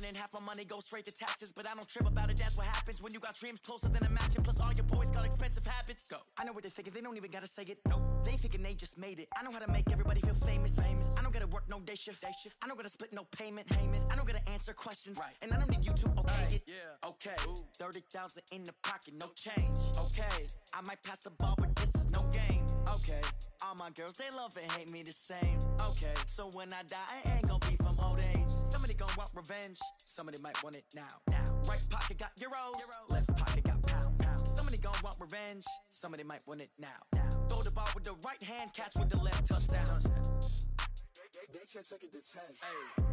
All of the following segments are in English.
inflation and half my money goes straight to taxes. But I don't trip about it, that's what happens when you got dreams closer than a match. And plus all your boys got expensive habits. Go. I know what they're thinking, they don't even gotta say it. No, they ain't thinking they just made it. I know how to make everybody feel famous. I don't gotta work no day shift. I don't gotta split no payment. I don't gotta answer questions. And I don't need you to okay it. Okay, 30,000 in the pocket, no change. Okay, I might pass the ball, but this is no game. Okay, all my girls, they love and hate me the same. Okay, so when I die, I ain't gonna be from old age. Somebody gon' want revenge, somebody might want it now. Right pocket got euros, left pocket got pounds. Somebody gon' want revenge, somebody might want it now. Throw the ball with the right hand, catch with the left, touchdown. They can't take it to 10. Hey.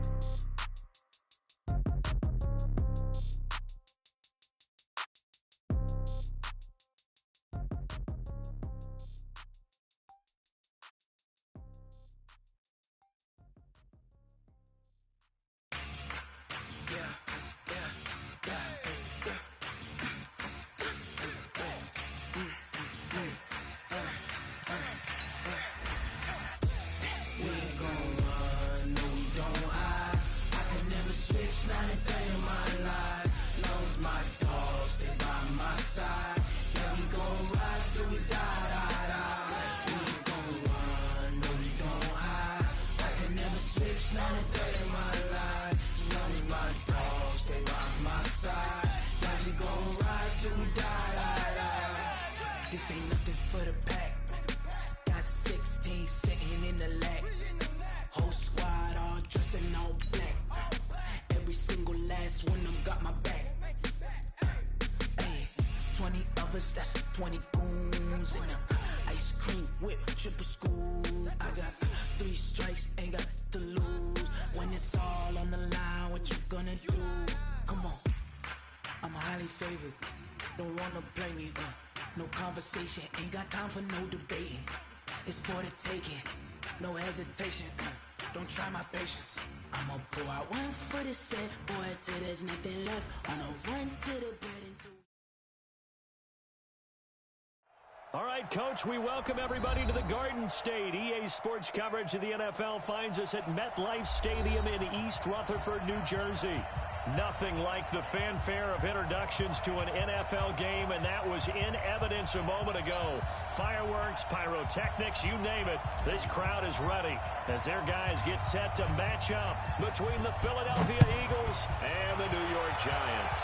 This ain't nothing for the pack. Got 16 sitting in the lag. Whole squad all dressing all black. Every single last one of them got my back. Hey, 20 of us, that's 20 goons in them. Ice cream whip, triple school. I got 3 strikes, ain't got to lose. When it's all on the line, what you gonna do? Come on, I'm highly favored. Don't wanna blame me, no conversation, ain't got time for no debating. It's for the taking, no hesitation. Don't try my patience. I'ma pull out one for the set, boy, till there's nothing left. On a run to the bed until. All right, Coach, we welcome everybody to the Garden State. EA Sports coverage of the NFL finds us at MetLife Stadium in East Rutherford, New Jersey. Nothing like the fanfare of introductions to an NFL game, and that was in evidence a moment ago. Fireworks, pyrotechnics, you name it. This crowd is ready as their guys get set to match up between the Philadelphia Eagles and the New York Giants.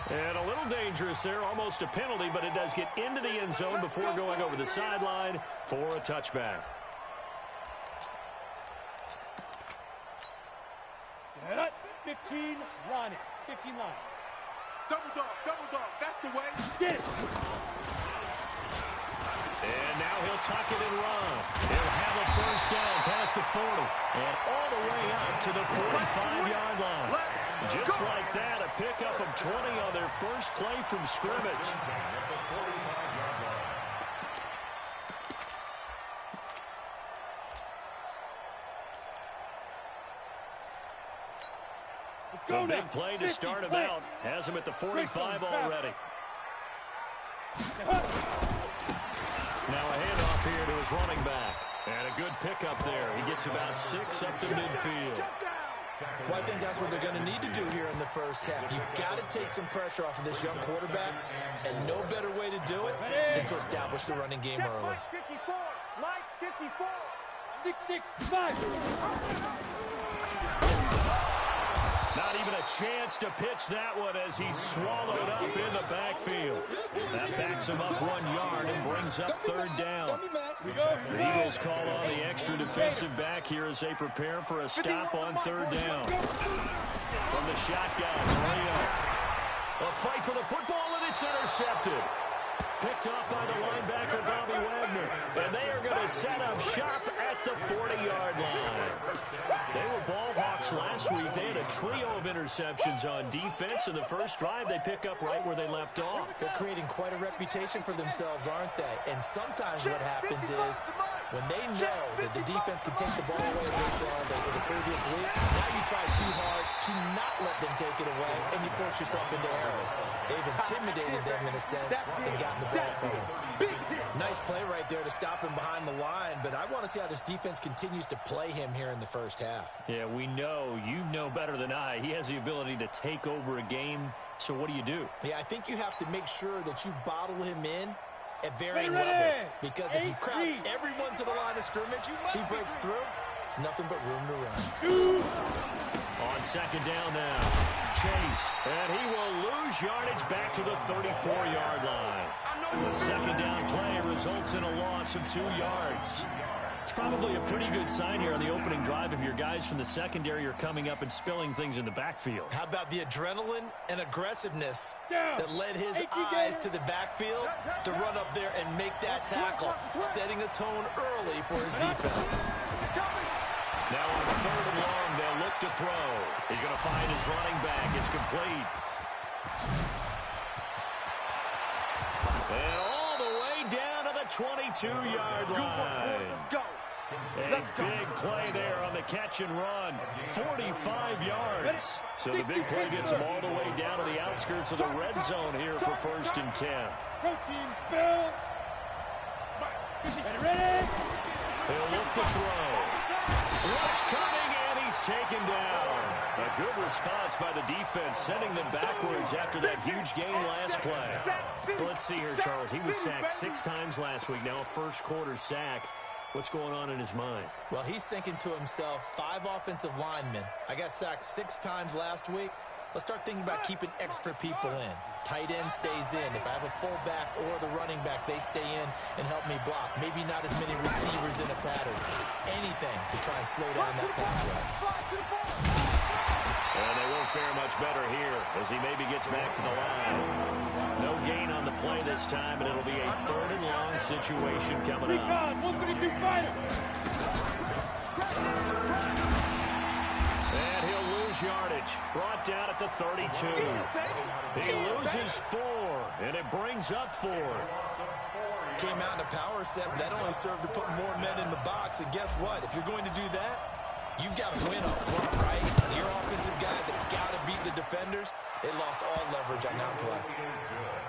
And a little dangerous there, almost a penalty, but it does get into the end zone before going over the sideline for a touchback. Set up, 15, line it, 15 line. Double dog, that's the way. Get it. And now he'll tuck it and run. He'll have a first down past the 40 and all the way up to the 45-yard line. Just like that, a pickup of 20 on their first play from scrimmage. The big play to start him out. Has him at the 45 already. Now a handoff here to his running back. And a good pickup there. He gets about 6 up to midfield. Well, I think that's what they're going to need to do here in the first half. You've got to take some pressure off of this young quarterback, and no better way to do it than to establish the running game early. Mike 54, 665. Not even a chance to pitch that one as he's swallowed up in the backfield. That backs him up 1 yard and brings up third down. The Eagles call on the extra defensive back here as they prepare for a stop on third down. From the shotgun, Rio. A fight for the football, and it's intercepted. Picked up by the linebacker, Bobby Wagner. And they are going to set up shop at the 40-yard line. They were ball hawks last week. They had a trio of interceptions on defense. In the first drive, they pick up right where they left off. They're creating quite a reputation for themselves, aren't they? And sometimes what happens is When they know that the defense can take the ball away, as they saw the previous week, now you try too hard to not let them take it away, and you force yourself into errors. They've intimidated them in a sense and gotten the ball from them. Nice play right there to stop him behind the line, but I want to see how this defense continues to play him here in the first half. Yeah, we know. You know better than I. He has the ability to take over a game, so what do? Yeah, I think you have to make sure that you bottle him in at varying levels, because if you crowd everyone to the line of scrimmage, if he breaks through, it's nothing but room to run. On second down now, Chase, and he will lose yardage back to the 34-yard line. The second down play results in a loss of 2 yards. It's probably a pretty good sign here on the opening drive if your guys from the secondary are coming up and spilling things in the backfield. How about the adrenaline and aggressiveness that led his eyes to the backfield to run up there and make that tackle, setting a tone early for his defense. Now on third and long, they'll look to throw. He's going to find his running back. It's complete. And all the way down to the 22-yard line. A big play there on the catch and run. 45 yards. So the big play gets them all the way down to the outskirts of the red zone here for 1st and 10. Protein spill. Ready? He'll look to throw. Rush coming, and he's taken down. A good response by the defense, sending them backwards after that huge gain last play. Let's see here, Charles. He was sacked 6 times last week. Now a first-quarter sack. What's going on in his mind? Well, he's thinking to himself, 5 offensive linemen. I got sacked 6 times last week. Let's start thinking about keeping extra people in. Tight end stays in. If I have a fullback or the running back, they stay in and help me block. Maybe not as many receivers in a pattern. Anything to try and slow down that pass rush. And they won't fare much better here as he maybe gets back to the line. No gain on the play this time, and it'll be a 3rd and long situation coming up. 132 fighter. And he'll lose yardage. Brought down at the 32. He loses 4, and it brings up 4th. Came out in a power set, but that only served to put more men in the box. And guess what? If you're going to do that, you've got to win up front, right? Your offensive guys have got to beat the defenders. They lost all leverage on that play.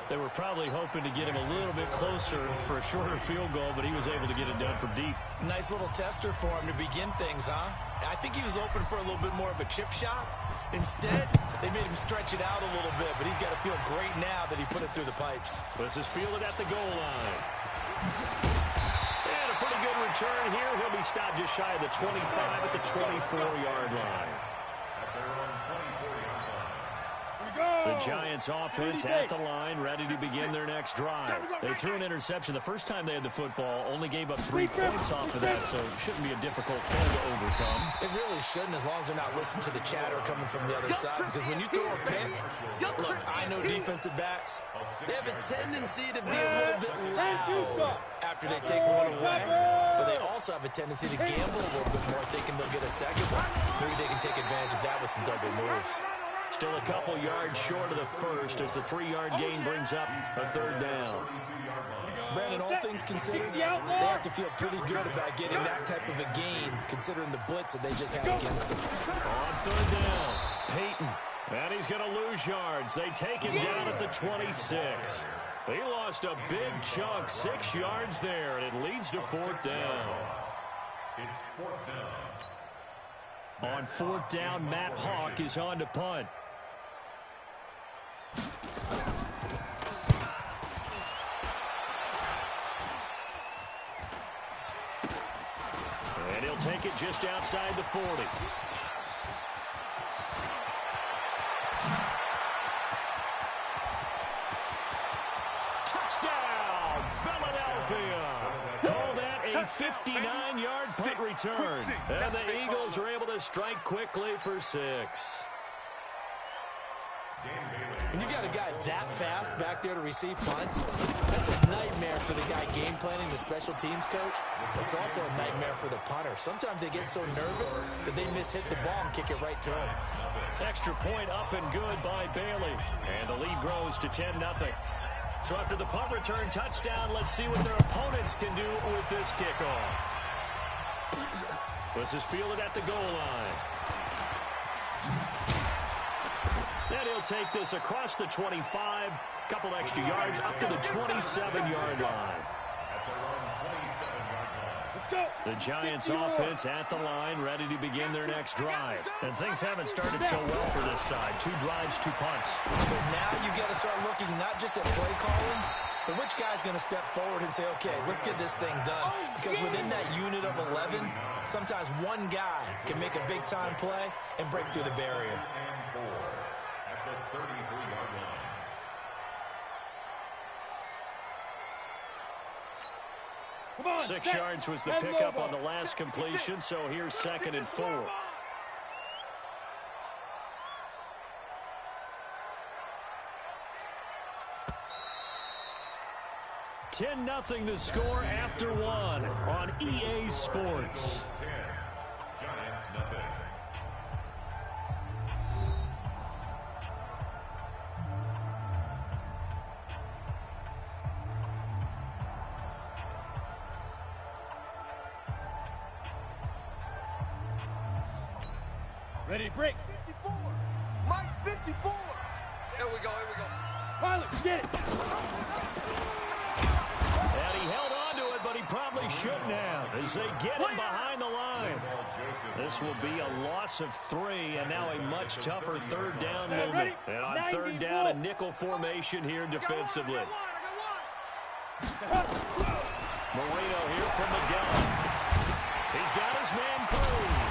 They were probably hoping to get him a little bit closer for a shorter field goal, but he was able to get it done from deep. Nice little tester for him to begin things, huh? I think he was open for a little bit more of a chip shot. Instead, they made him stretch it out a little bit, but he's got to feel great now that he put it through the pipes. This is fielded at the goal line. And a pretty good return here. He'll be stopped just shy of the 25 at the 24-yard line. The Giants offense at the line, ready to begin their next drive. They threw an interception the first time they had the football, only gave up 3 points off of that, so it shouldn't be a difficult play to overcome. It really shouldn't, as long as they're not listening to the chatter coming from the other side, because when you throw a pick, look, I know defensive backs, they have a tendency to be a little bit loud after they take one away, but they also have a tendency to gamble a little bit more, thinking they'll get a second one. Maybe they can take advantage of that with some double moves. Still a couple yards short of the first as the 3-yard gain brings up a 3rd down. Brandon, all things considered, they have to feel pretty good about getting that type of a gain, considering the blitz that they just had against them. On 3rd down, Peyton. And he's going to lose yards. They take him down at the 26. He lost a big chunk, 6 yards there, and it leads to 4th down. It's 4th down. On 4th down, Matt Hawk is on to punt. And he'll take it just outside the 40. Touchdown, Philadelphia! Call that a 59-yard punt return. And the Eagles are able to strike quickly for 6. When you got a guy that fast back there to receive punts, that's a nightmare for the guy game planning, the special teams coach. It's also a nightmare for the punter. Sometimes they get so nervous that they mishit the ball and kick it right to him. Extra point up and good by Bailey. And the lead grows to 10-0. So after the punt return touchdown, let's see what their opponents can do with this kickoff. This is fielded at the goal line. Then he'll take this across the 25, couple extra yards up to the 27-yard line. The Giants offense at the line, ready to begin their next drive. And things haven't started so well for this side. 2 drives, 2 punts. So now you got to start looking not just at play calling, but which guy's going to step forward and say, okay, let's get this thing done. Because within that unit of 11, sometimes one guy can make a big-time play and break through the barrier. At the 33-yard line. 6 yards was the pickup on the last completion, so here's 2nd and 4. $10-0 the score after 1 on EA Sports. Giants nothing. Ready to break. 54. Mike 54. Here we go. Pilot, get it. And he held on to it, but he probably shouldn't have as they get him behind the line. This will be a loss of 3, and now a much tougher 3rd down movement. And on 3rd down, a nickel formation here defensively. Marino here from the gun. He's got his man Cruz.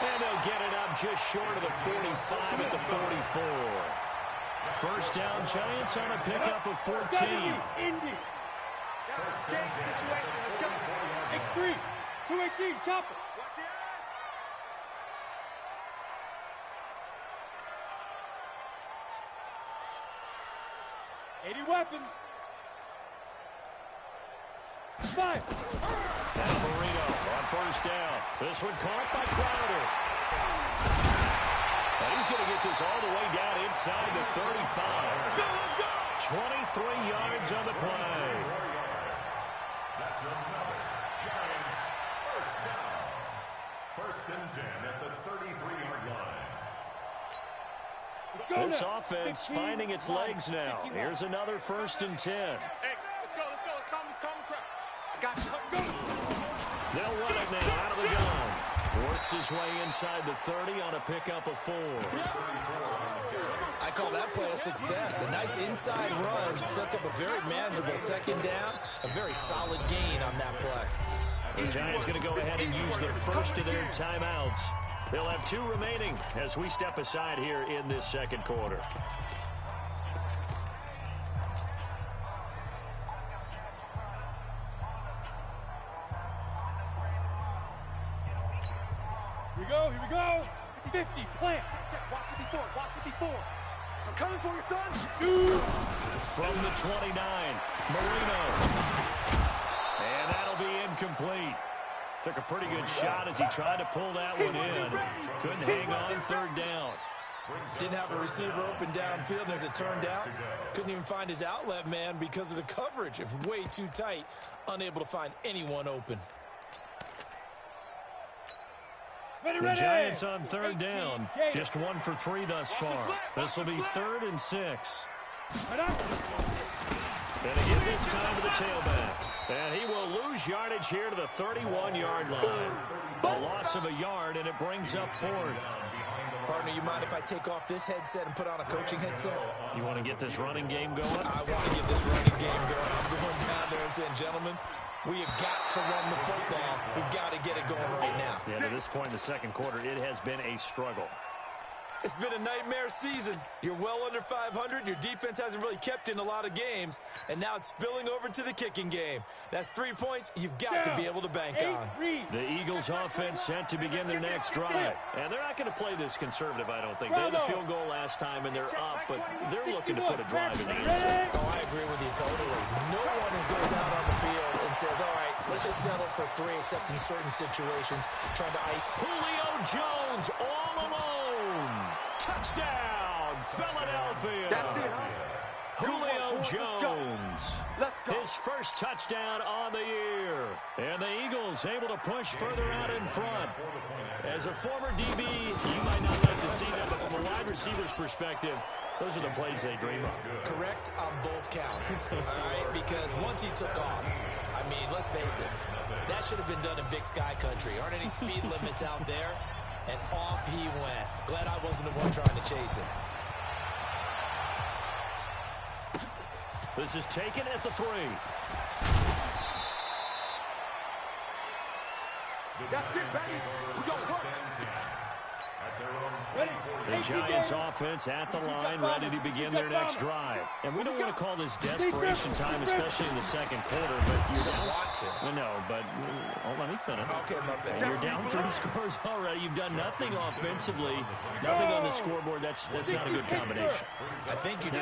And they'll get it up just short of the 45 at the 44. 1st down, Giants on a pickup of 14. Indy. Escape situation. Let's go. X3. 218. Chop it. Watch the 80 weapon. 5. Now Marino on 1st down. This one caught by Crowder. And he's going to get this all the way down inside the 35. 23 yards on the play. That's another Giants 1st down. 1st and 10 at the 33-yard line. This offense finding its legs now. Here's another 1st and 10. Hey, let's go. Calm crouch. I got you. Go. They'll run it now out of the gun. Works his way inside the 30 on a pickup of 4. I call that play a success. A nice inside run sets up a very manageable 2nd down. A very solid gain on that play. The Giants going to go ahead and use the 1st of their timeouts. They'll have 2 remaining as we step aside here in this 2nd quarter. Here we go. 50, plant. Watch 54. I'm coming for you, son. Shoot. From the 29, Marino. And that'll be incomplete. Took a pretty good shot as he tried to pull that one in. Couldn't hang on 3rd down. Didn't have a receiver open downfield, and as it turned out, couldn't even find his outlet man because of the coverage. It's way too tight, unable to find anyone open. The Giants on 3rd down. Just 1 for 3 thus far. This will be 3rd and 6. And again this time to the tailback. And he will lose yardage here to the 31-yard line. A loss of a yard, and it brings up 4th. Partner, you mind if I take off this headset and put on a coaching headset? You want to get this running game going? I want to get this running game going. I'm going down there and saying, gentlemen, we have got to run the football. We've got to get it going right now. Yeah, to this point in the 2nd quarter, it has been a struggle. It's been a nightmare season. You're well under 500. Your defense hasn't really kept you in a lot of games. And now it's spilling over to the kicking game. That's 3 points you've got to be able to bank on. The Eagles offense set to begin their next drive. And they're not going to play this conservative, I don't think. They had the field goal last time, and they're up, but they're looking to put a drive in the end zone. Oh, I agree with you totally. No one goes out on the field and says, all right, let's just settle for 3, except in certain situations, trying to ice. Julio Jones all alone. Touchdown, Philadelphia. That's it, huh? Julio Jones. His first touchdown on the year. And the Eagles able to push further out in front. As a former DB, you might not like to see that, but from a wide receiver's perspective, those are the plays they dream of. Correct on both counts, all right? Because once he took off, I mean, let's face it, that should have been done in Big Sky Country. Aren't any speed limits out there? And off he went. Glad I wasn't the one trying to chase him. This is taken at the 3. That's it, baby. We got work. The Giants offense at the line, ready to begin their next drive. And we don't want to call this desperation time, especially in the second quarter, but you're down. No, but let me finish. Okay, my bad. You're down 3 scores already. You've done nothing offensively, nothing on the scoreboard. That's not a good combination. I think you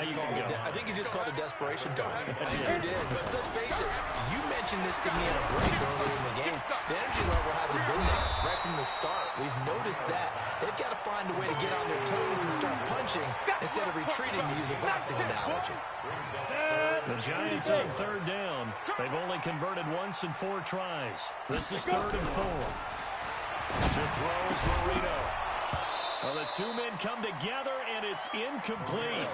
just called it desperation time. I think you did. But let's face it, you mentioned this to me in a break earlier in the game. The energy level hasn't been there right from the start. We've noticed that. They've got to find a way to get on their toes and start punching instead of retreating, to use a boxing analogy. The Giants on 3rd down. They've only converted once in 4 tries. This is 3rd and 4. To throws Marino. Well, the 2 men come together, and it's incomplete.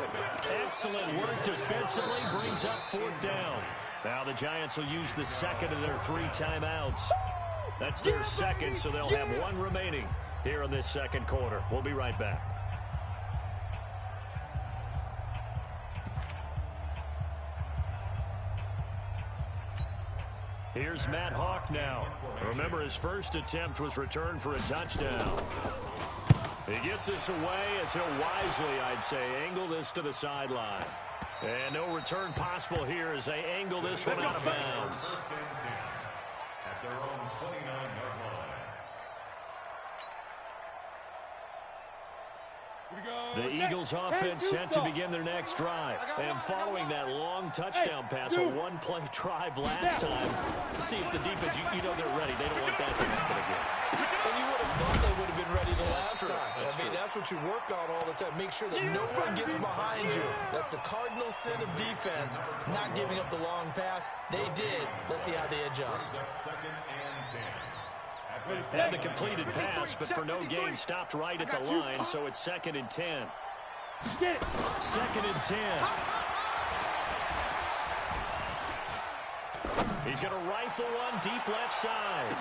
Excellent work defensively, brings up 4th down. Now the Giants will use the second of their 3 timeouts. That's their second, so they'll have 1 remaining here in this second quarter. We'll be right back. Here's Matt Hawk now. Remember, his first attempt was returned for a touchdown. He gets this away as he'll wisely, I'd say, angle this to the sideline. And no return possible here as they angle this one out of bounds. At their own 29-yard line. The Eagles offense set to begin their next drive. And following that long touchdown pass, a 1-play drive last time, to see if the defense, you know they're ready. They don't want that to happen again. And you would have thought they would have been ready the last time. I mean, that's what you work on all the time. Make sure that no one gets behind you. That's the cardinal sin of defense, not giving up the long pass. They did. Let's see how they adjust. 2nd and 10. Had the completed pass, but for no gain, stopped right at the line, so it's 2nd and 10. 2nd and 10. He's going to rifle one deep left side.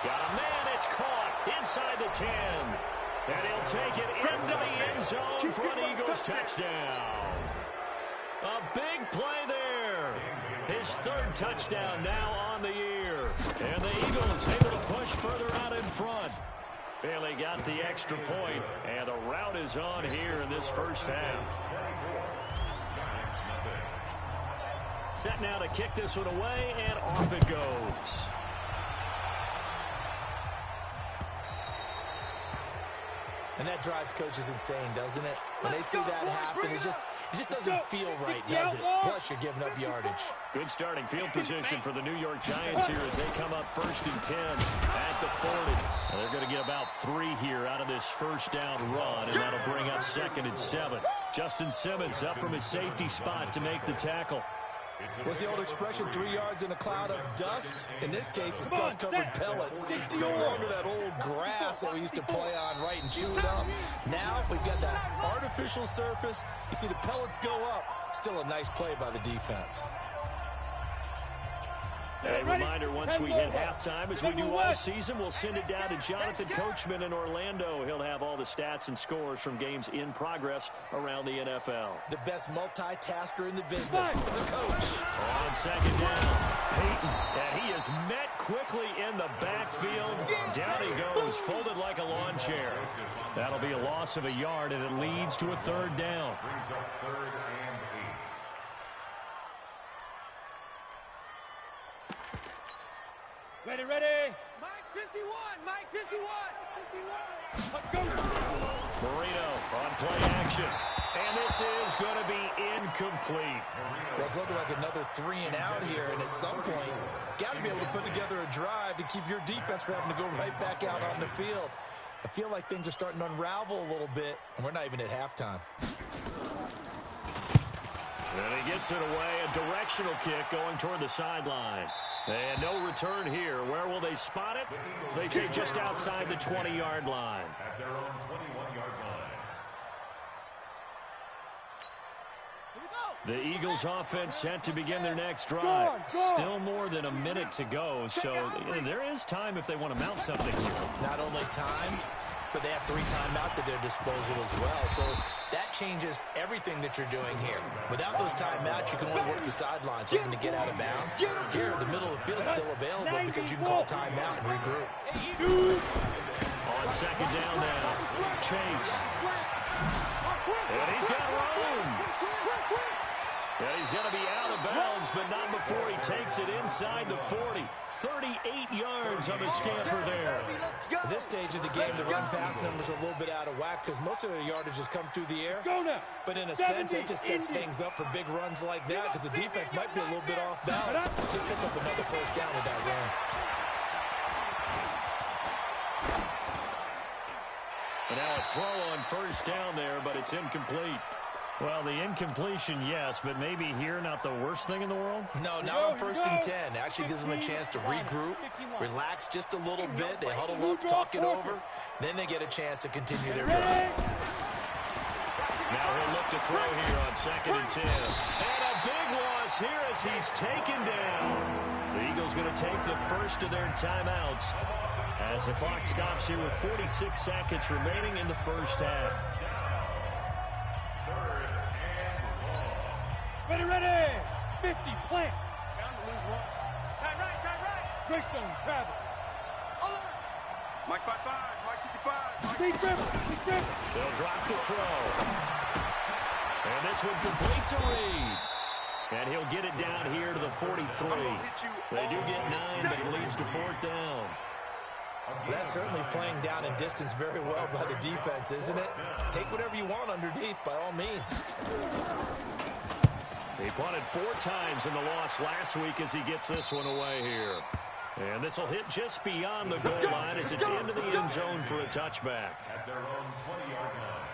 Got a man, it's caught inside the 10. And he'll take it into the end zone for an Eagles touchdown. A big play there. His 3rd touchdown now on the year. And the Eagles able to push further out in front. Bailey got the extra point, and the route is on here in this first half. Set now to kick this one away, and off it goes. And that drives coaches insane, doesn't it? When they see that happen, it just doesn't feel right, does it? Plus, you're giving up yardage. Good starting field position for the New York Giants here as they come up 1st and 10 at the 40. Now they're going to get about 3 here out of this first down run, and that'll bring up 2nd and 7. Justin Simmons up from his safety spot to make the tackle. What's the old expression, 3 yards in a cloud of dust? In this case, it's dust-covered pellets. It's no longer that old grass that we used to play on, right, and chew it up. Now we've got that artificial surface. You see the pellets go up. Still a nice play by the defense. A reminder, once we hit halftime, as we do all season, we'll send it down to Jonathan Coachman in Orlando. He'll have all the stats and scores from games in progress around the NFL. The best multitasker in the business, the coach. On 2nd down, Peyton, and he is met quickly in the backfield. Down he goes, folded like a lawn chair. That'll be a loss of a yard, and it leads to a 3rd down. Brings up 3rd and 8. Ready. Mike 51, Mike 51. Let's go. Marino on play action. And this is going to be incomplete. Well, it's looking like another 3 and out here, and at some point, got to be able to put together a drive to keep your defense from having to go right back out on the field. I feel like things are starting to unravel a little bit, and we're not even at halftime. And he gets it away, a directional kick going toward the sideline. And no return here. Where will they spot it? They say just outside the 20-yard line. At their own 21-yard line. The Eagles offense set to begin their next drive. Still more than a minute to go, so there is time if they want to mount something here. Not only time, but they have 3 timeouts at their disposal as well. So that changes everything that you're doing here. Without those timeouts, you can only work the sidelines, hoping to get out of bounds. Here, the middle of the field is still available because you can call timeout and regroup. On second down now, Chase. And he's got room. Yeah, he's going to be out of bounds, but not before he takes it inside the 40. 38 yards on the scamper there. At this stage of the game, the run-pass numbers are a little bit out of whack because most of their yardage has come through the air. But in a sense, it just sets things up for big runs like that because the defense might be a little bit off balance. They pick up another first down with that run. And now a throw on first down there, but it's incomplete. Well, the incompletion, yes, but maybe here not the worst thing in the world? No, not on 1st and 10. It actually gives them a chance to regroup, relax just a little bit. They huddle up, talk it over. Then they get a chance to continue their drive. Now he'll look to throw here on 2nd and 10. And a big loss here as he's taken down. The Eagles going to take the first of their timeouts as the clock stops here with 46 seconds remaining in the first half. Ready. 50, plant. Bound to lose one. Time right. Greystone, travel. Mike 55, Mike 55. Big River. They'll drop the throw. And this one complete to Reed. And he'll get it down here to the 43. They do get 9, but it leads to 4th down. That's certainly playing down in distance very well by the defense, isn't it? Take whatever you want underneath, by all means. He punted 4 times in the loss last week as he gets this one away here. And this will hit just beyond the goal line as it's into the end zone for a touchback. At their own 20-yard line.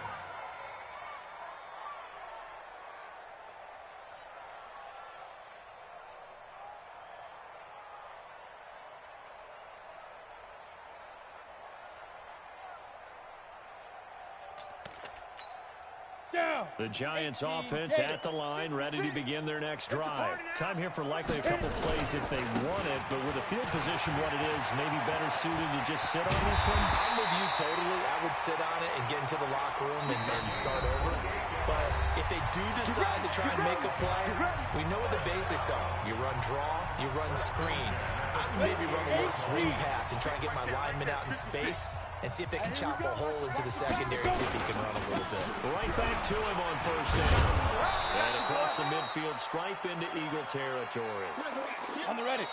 The Giants offense at the line, ready to begin their next drive. Time here for likely a couple plays if they want it, but with the field position what it is, maybe better suited to just sit on this one? I'm with you totally. I would sit on it and get into the locker room and start over. But if they do decide to try and make a play, we know what the basics are. You run draw, you run screen. I would maybe run a little swing pass and try and get my lineman out in space and see if they can chop a hole into the secondary and see if he can run a little bit. Right back to him on first down. And across the midfield, stripe into Eagle territory. On the ready.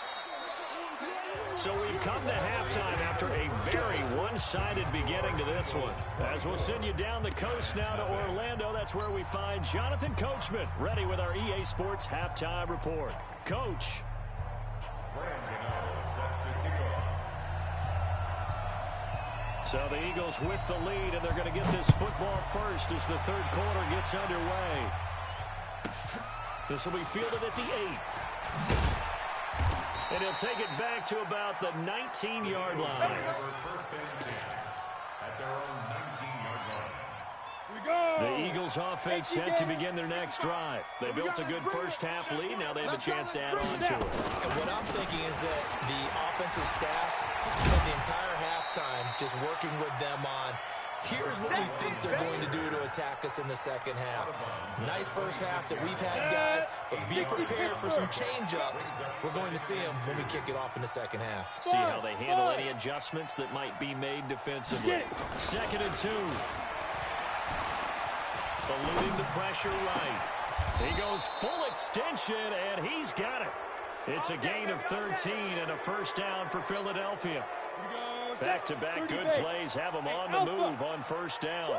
So we've come to halftime after a very one-sided beginning to this one. As we'll send you down the coast now to Orlando, that's where we find Jonathan Coachman, ready with our EA Sports Halftime Report. Coach. So the Eagles with the lead, and they're going to get this football first as the third quarter gets underway. This will be fielded at the 8. And he'll take it back to about the 19-yard line. At their own 19-yard line. The Eagles offense set to begin their next drive. They built a good first-half lead. Now they have a chance to add on to it. And what I'm thinking is that the offensive staff spent the entire halftime just working with them on, here's what we think they're going to do to attack us in the second half. Nice first half that we've had, guys, but be prepared for some change-ups. We're going to see them when we kick it off in the second half. See how they handle any adjustments that might be made defensively. 2nd and 2. Eluding the pressure right. He goes full extension, and he's got it. It's a gain of 13 and a first down for Philadelphia. Back-to-back good plays have them on the move on first down.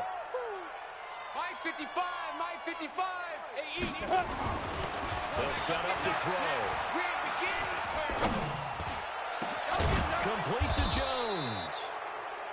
Mike 55, Mike 55. They'll set up to throw. Complete to Jones.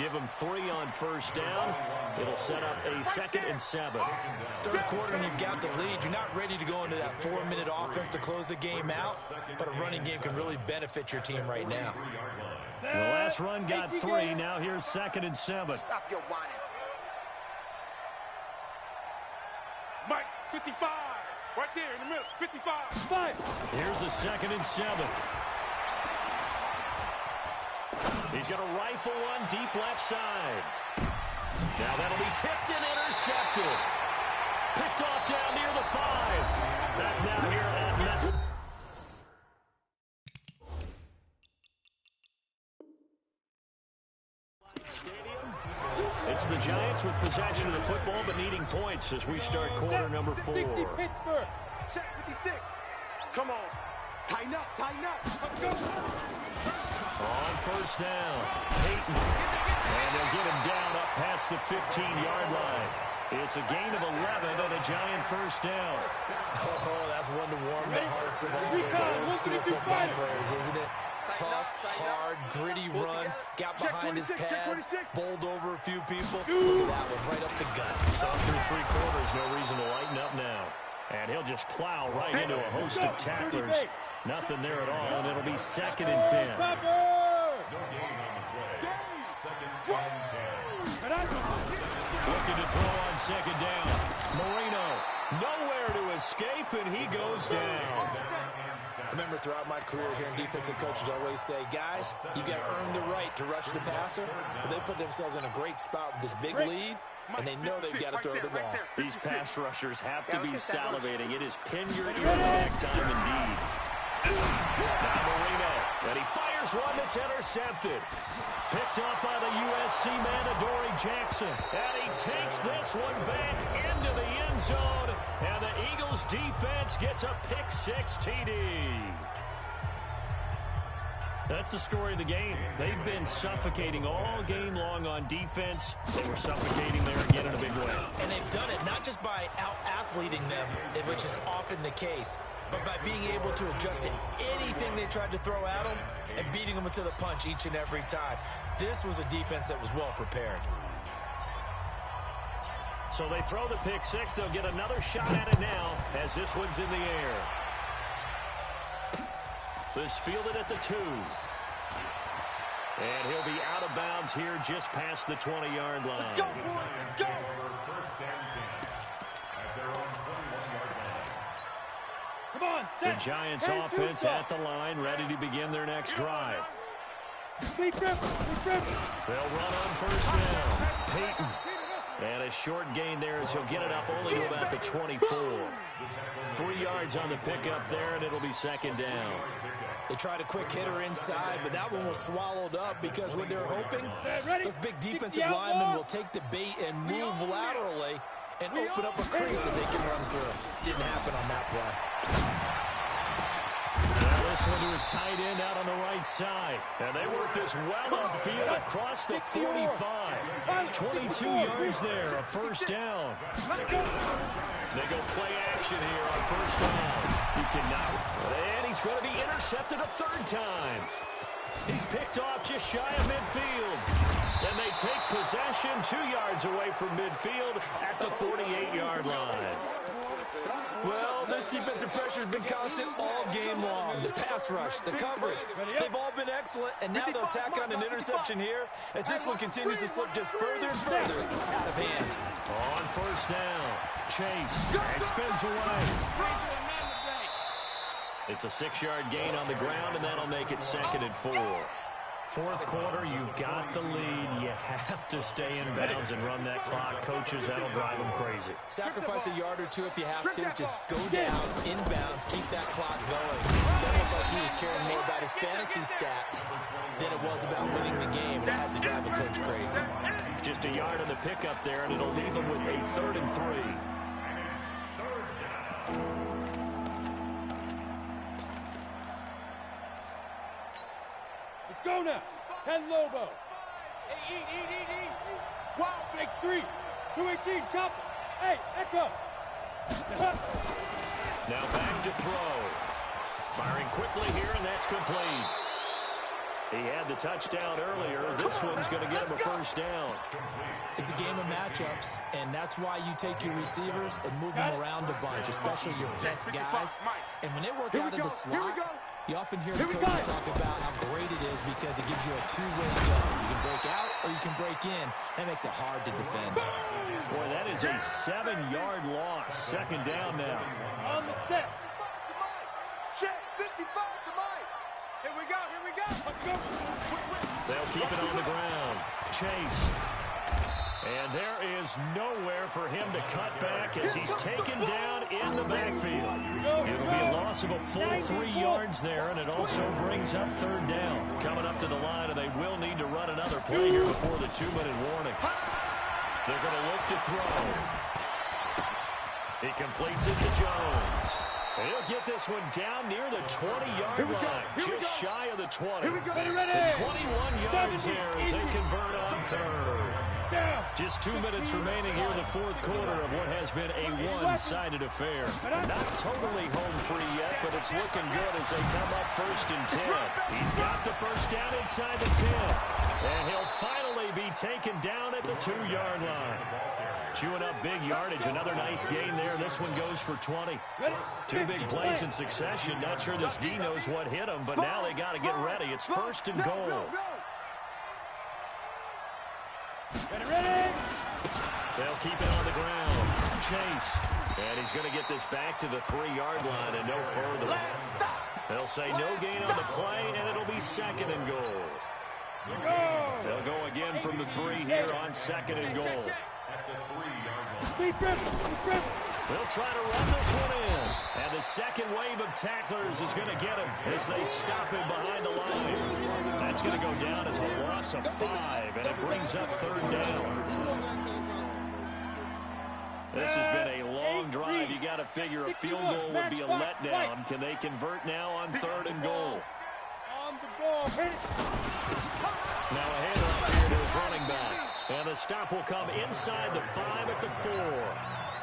Give them 3 on first down. It'll set up a 2nd and 7. Third quarter and you've got the lead. You're not ready to go into that 4-minute offense to close the game out, but a running game can really benefit your team right now. The last run got 3. Now here's 2nd and 7. Stop your whining. Mike, 55. Right there in the middle. 55. Here's a 2nd and 7. He's going to rifle one deep left side. Now that'll be tipped and intercepted. Picked off down near the 5. Back now here at net. It's the Giants with possession of the football but needing points as we start quarter number 4. 60 Pittsburgh. Check 56. Come on. Tighten up, tighten up. Let's go. On first down, Peyton. And they'll get him down up past the 15-yard line. It's a gain of 11 and a Giant first down. Oh, that's one to warm the hearts of all those old school football players, isn't it? Tough, hard, gritty run, got behind his pads, bowled over a few people. Look at that one, right up the gut. Saw through 3 quarters, no reason to lighten up now. And he'll just plow right into a host of tacklers. Nothing there at all, and it'll be 2nd and 10. Looking to throw on 2nd down. Marino, nowhere to escape, and he goes down. Remember, throughout my career here in defensive coaches, I always say, guys, you got to earn the right to rush the passer. But they put themselves in a great spot with this big lead, and they know they've got to throw the ball. These pass rushers have to be salivating. It is pin your ear back time indeed. Now Marino, and he fires one that's intercepted. Picked up by the USC man, Adoree Jackson. And he takes this one back into the end zone. And the Eagles defense gets a pick-6 TD. That's the story of the game. They've been suffocating all game long on defense. They were suffocating there again in a big way. And they've done it not just by out-athleting them, which is often the case, but by being able to adjust to anything they tried to throw at them and beating them into the punch each and every time. This was a defense that was well prepared. So they throw the pick-6. They'll get another shot at it now as this one's in the air. This fielded at the 2. And he'll be out of bounds here just past the 20-yard line. Let's go, boys. Let's go. Come on, The Giants offense at the line, ready to begin their next drive. They'll They'll run on first down. Peyton. And a short gain there as he'll get it up only to about the 24. 3 yards on the pickup there, and it'll be 2nd down. They tried a quick hitter inside, but that one was swallowed up because what they're hoping, those big defensive linemen will take the bait and move laterally and open up a crease that they can run through. Didn't happen on that play. Now this one to his tight end out on the right side. And they work this well upfield across the 45. 22 yards there, a first down. They go play action here on first down. You cannot. And he's going to be intercepted a 3rd time. He's picked off just shy of midfield. And they take possession 2 yards away from midfield at the 48-yard line. Well, this defensive pressure has been constant all game long. The pass rush, the coverage, they've all been excellent, and now they'll tack on an interception here as this one continues to slip just further and further out of hand. On first down, Chase, and spins away. It's a 6-yard gain on the ground, and that'll make it 2nd and 4. 4th quarter, you've got the lead. You have to stay in bounds and run that clock. Coaches, that'll drive them crazy. Sacrifice a yard or 2 if you have to. Just go down, in bounds, keep that clock going. It's almost like he was caring more about his fantasy stats than it was about winning the game. And it has to drive a coach crazy. Just a yard on the pickup there, and it'll leave him with a 3rd and 3. Let's go now. 10 Lobo. Hey, eat. Wow, Makes 3. 218, chop. Hey, Echo. Now back to throw. Firing quickly here, and that's complete. He had the touchdown earlier. This one's going to get him a first down. It's a game of matchups, and that's why you take your receivers and move them around a bunch, especially your best guys. And when they work out of the slot, you often hear the coaches talk about how great it is because it gives you a two-way go. You can break out or you can break in. That makes it hard to defend. Boy, that is a 7-yard loss. Second down now. On the set. Check, 55 to Mike. Here we go, here we go. They'll keep it on the ground. Chase. And there is nowhere for him to cut back as he's taken down in the backfield. It'll be a loss of a full 3 yards there, and it also brings up third down. Coming up to the line, and they will need to run another play here before the 2-minute warning. They're going to look to throw. He completes it to Jones. And he'll get this one down near the 20-yard line, just shy of the 20. The 21 yards there as they convert on third. Just 2 minutes remaining here in the fourth quarter of what has been a one-sided affair. Not totally home free yet, but it's looking good as they come up first and 10. He's got the first down inside the 10. And he'll finally be taken down at the 2-yard line. Chewing up big yardage. Another nice gain there. This one goes for 20. 2 big plays in succession. Not sure this D knows what hit him, but now they got to get ready. It's first and goal. Ready. They'll keep it on the ground. Chase. And he's going to get this back to the 3-yard line and no further. They'll say no gain on the play, and it'll be second and goal. They'll go again from the 3 here on second and goal. They'll try to run this one in. And the second wave of tacklers is going to get him as they stop him behind the line. That's going to go down as a loss of 5, and it brings up third down. This has been a long drive. You got to figure a field goal would be a letdown. Can they convert now on third and goal? On the ball. Now a handoff here to his running back. And the stop will come inside the 5 at the 4.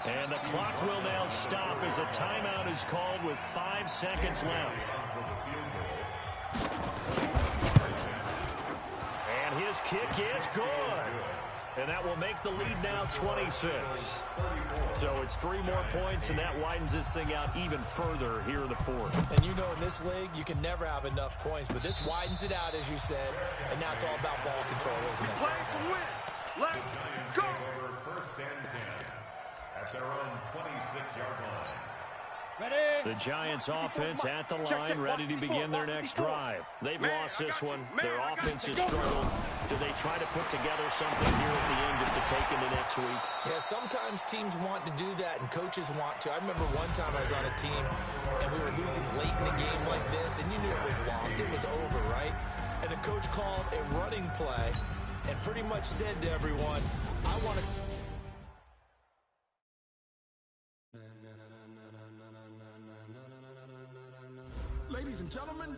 And the clock will now stop as a timeout is called with 5 seconds left. And his kick is good. And that will make the lead now 26. So it's 3 more points, and that widens this thing out even further here in the fourth. And you know in this league, you can never have enough points, but this widens it out, as you said, and now it's all about ball control, isn't it? Play to win. Let's go. First and 10 at their own 26-yard line. The Giants offense at the line, ready to begin their next drive. They've lost this one. Their offense has struggled. Do they try to put together something here at the end just to take into next week? Yeah, sometimes teams want to do that, and coaches want to. I remember one time I was on a team, and we were losing late in a game like this, and you knew it was lost. It was over, right? And the coach called a running play and pretty much said to everyone, I want to... Ladies and gentlemen,